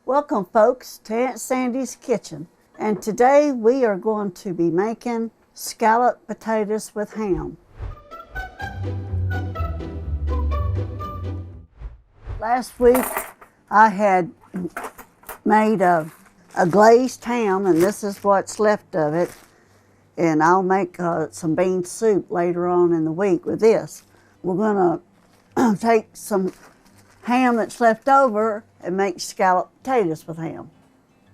Welcome folks to Aunt Sandy's Kitchen, and today we are going to be making scalloped potatoes with ham. Last week I had made a glazed ham, and this is what's left of it, and I'll make some bean soup later on in the week with this. We're going to take some ham that's left over and make scalloped potatoes with ham.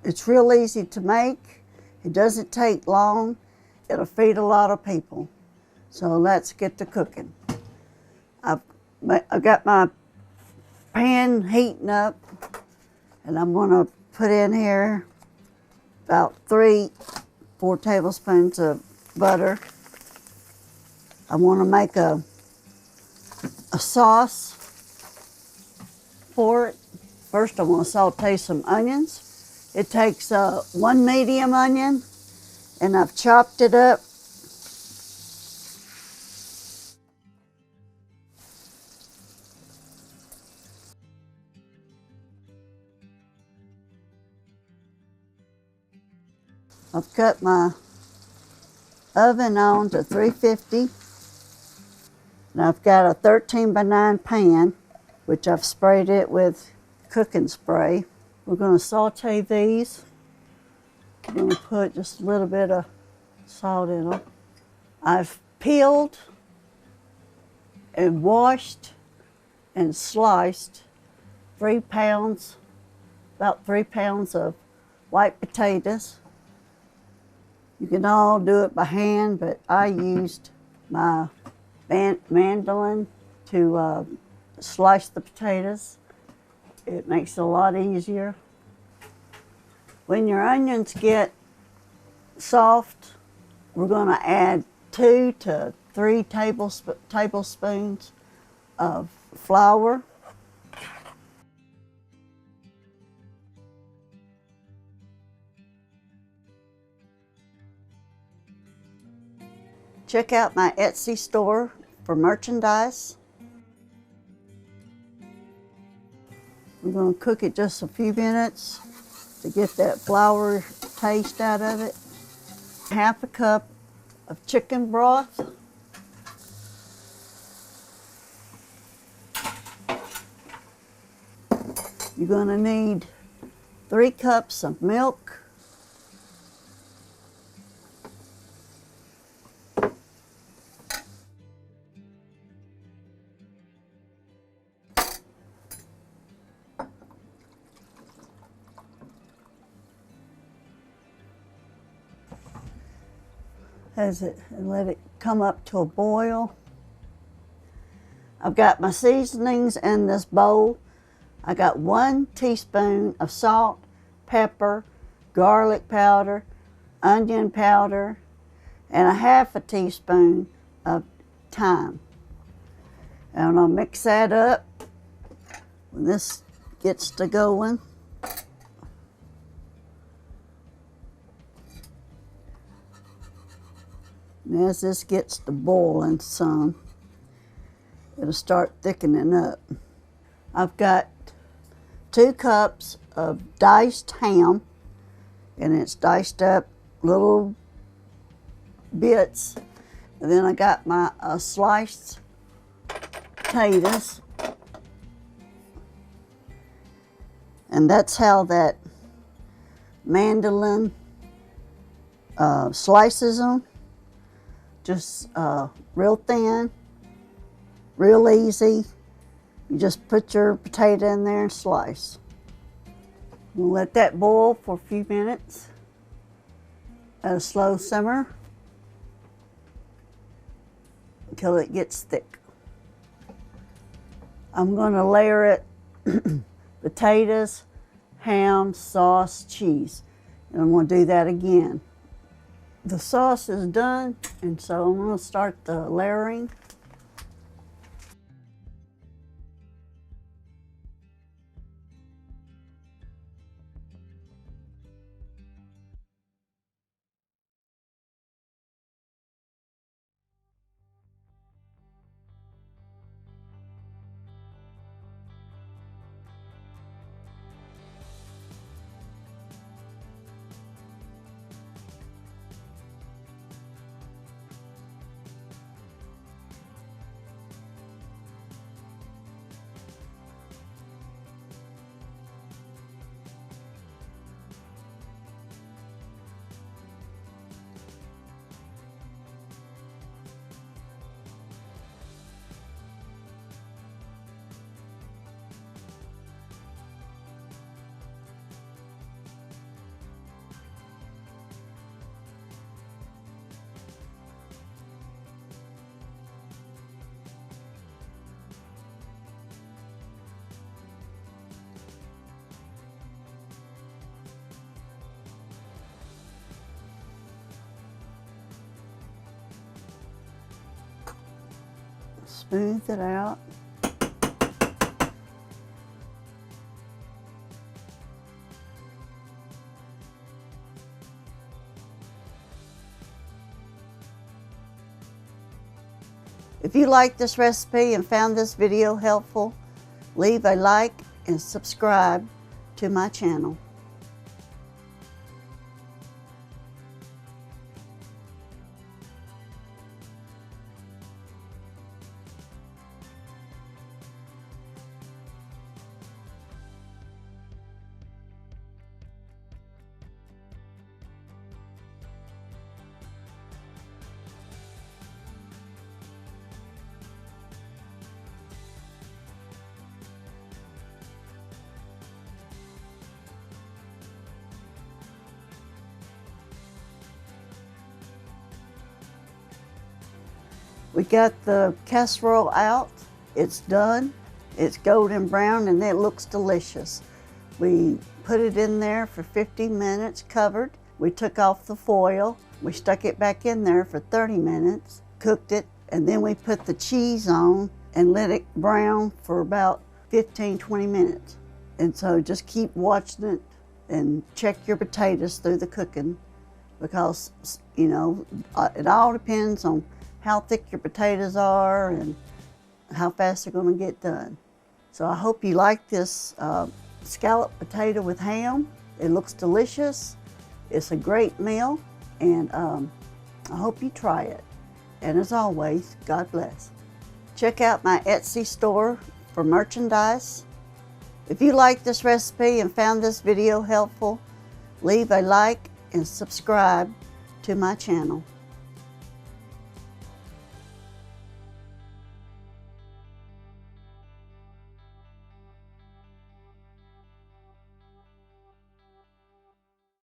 It's real easy to make. It doesn't take long. It'll feed a lot of people. So let's get to cooking. I've got my pan heating up, and I'm going to put in here about 4 tablespoons of butter. I want to make a sauce for it. First, I want to saute some onions. It takes 1 medium onion, and I've chopped it up. I've cut my oven on to 350, and I've got a 13 by 9 pan, which I've sprayed it with cooking spray. We're going to saute these. I'm going to put just a little bit of salt in them. I've peeled and washed and sliced 3 pounds, about 3 pounds of white potatoes. You can all do it by hand, but I used my mandolin to slice the potatoes. It makes it a lot easier. When your onions get soft, we're going to add 2 to 3 tablespoons of flour. Check out my Etsy store for merchandise. I'm going to cook it just a few minutes to get that flour taste out of it. Half a cup of chicken broth. You're going to need 3 cups of milk. And let it come up to a boil. I've got my seasonings in this bowl. I got 1 teaspoon of salt, pepper, garlic powder, onion powder, and a half a teaspoon of thyme. And I'll mix that up when this gets to going. And as this gets to boiling some, it'll start thickening up. I've got 2 cups of diced ham, and it's diced up little bits. And then I got my sliced potatoes. And that's how that mandolin slices them. Just real thin, real easy. You just put your potato in there and slice. We'll let that boil for a few minutes at a slow simmer until it gets thick. I'm going to layer it potatoes, ham, sauce, cheese. And I'm going to do that again. The sauce is done, and so I'm going to start the layering. smooth it out. If you like this recipe and found this video helpful, leave a like and subscribe to my channel. We got the casserole out. It's done. It's golden brown and it looks delicious. We put it in there for 15 minutes covered. We took off the foil. We stuck it back in there for 30 minutes, cooked it, and then we put the cheese on and let it brown for about 15-20 minutes. And so just keep watching it and check your potatoes through the cooking, because, you know, it all depends on how thick your potatoes are and how fast they're going to get done. So I hope you like this scalloped potato with ham. It looks delicious. It's a great meal, and I hope you try it. And as always, God bless. Check out my Etsy store for merchandise. If you like this recipe and found this video helpful, leave a like and subscribe to my channel.